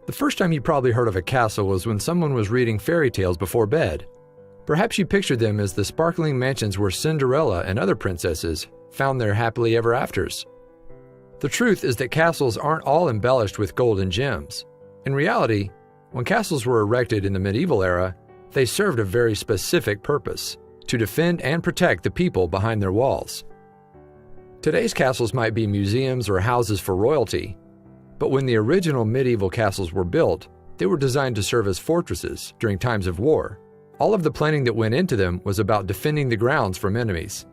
The first time you probably heard of a castle was when someone was reading fairy tales before bed. Perhaps you pictured them as the sparkling mansions where Cinderella and other princesses found their happily ever afters. The truth is that castles aren't all embellished with gold and gems. In reality, when castles were erected in the medieval era, they served a very specific purpose: to defend and protect the people behind their walls. Today's castles might be museums or houses for royalty, but when the original medieval castles were built, they were designed to serve as fortresses during times of war. All of the planning that went into them was about defending the grounds from enemies.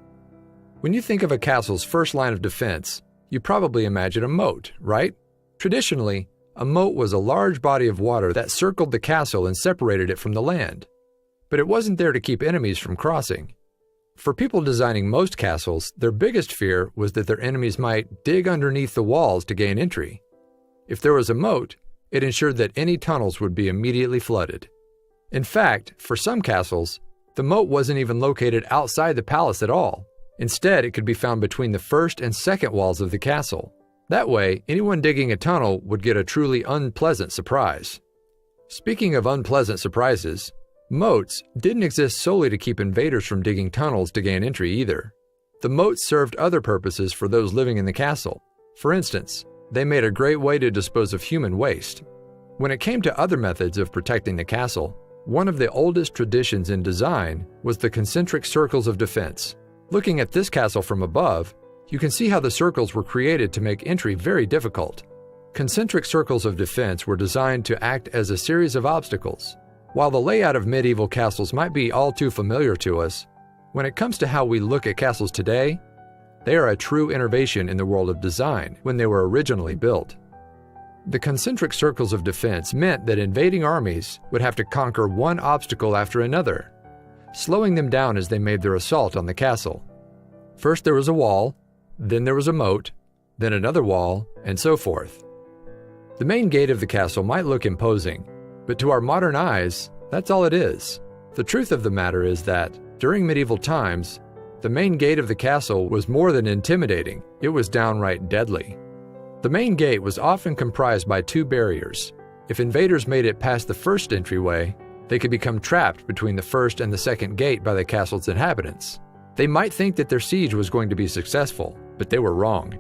When you think of a castle's first line of defense, you probably imagine a moat, right? Traditionally, a moat was a large body of water that circled the castle and separated it from the land. But it wasn't there to keep enemies from crossing. For people designing most castles, their biggest fear was that their enemies might dig underneath the walls to gain entry. If there was a moat, it ensured that any tunnels would be immediately flooded. In fact, for some castles, the moat wasn't even located outside the palace at all. Instead, it could be found between the first and second walls of the castle. That way, anyone digging a tunnel would get a truly unpleasant surprise. Speaking of unpleasant surprises, moats didn't exist solely to keep invaders from digging tunnels to gain entry either. The moats served other purposes for those living in the castle. For instance, they made a great way to dispose of human waste. When it came to other methods of protecting the castle, one of the oldest traditions in design was the concentric circles of defense. Looking at this castle from above, you can see how the circles were created to make entry very difficult. Concentric circles of defense were designed to act as a series of obstacles. While the layout of medieval castles might be all too familiar to us, when it comes to how we look at castles today, they are a true innovation in the world of design when they were originally built. The concentric circles of defense meant that invading armies would have to conquer one obstacle after another, slowing them down as they made their assault on the castle. First there was a wall, then there was a moat, then another wall, and so forth. The main gate of the castle might look imposing, but to our modern eyes, that's all it is. The truth of the matter is that, during medieval times, the main gate of the castle was more than intimidating, it was downright deadly. The main gate was often comprised by two barriers. If invaders made it past the first entryway, they could become trapped between the first and the second gate by the castle's inhabitants. They might think that their siege was going to be successful, but they were wrong.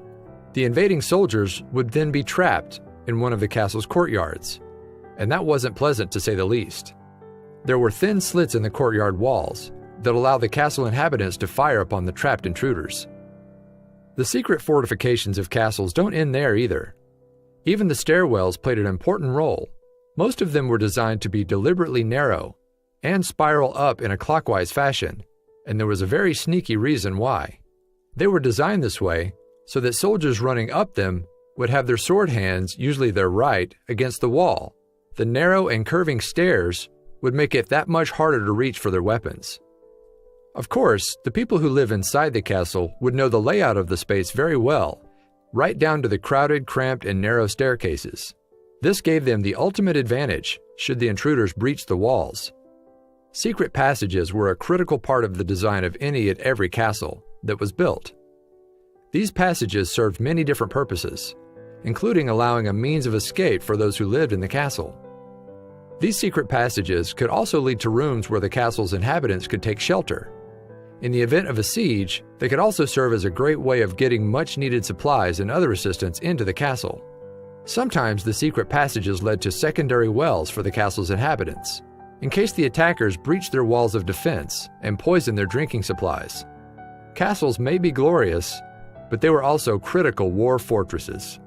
The invading soldiers would then be trapped in one of the castle's courtyards, and that wasn't pleasant to say the least. There were thin slits in the courtyard walls that allowed the castle inhabitants to fire upon the trapped intruders. The secret fortifications of castles don't end there either. Even the stairwells played an important role. Most of them were designed to be deliberately narrow and spiral up in a clockwise fashion, and there was a very sneaky reason why. They were designed this way so that soldiers running up them would have their sword hands, usually their right, against the wall. The narrow and curving stairs would make it that much harder to reach for their weapons. Of course, the people who live inside the castle would know the layout of the space very well, right down to the crowded, cramped, and narrow staircases. This gave them the ultimate advantage should the intruders breach the walls. Secret passages were a critical part of the design of any and every castle that was built. These passages served many different purposes, including allowing a means of escape for those who lived in the castle. These secret passages could also lead to rooms where the castle's inhabitants could take shelter. In the event of a siege, they could also serve as a great way of getting much-needed supplies and other assistance into the castle. Sometimes the secret passages led to secondary wells for the castle's inhabitants, in case the attackers breached their walls of defense and poisoned their drinking supplies. Castles may be glorious, but they were also critical war fortresses.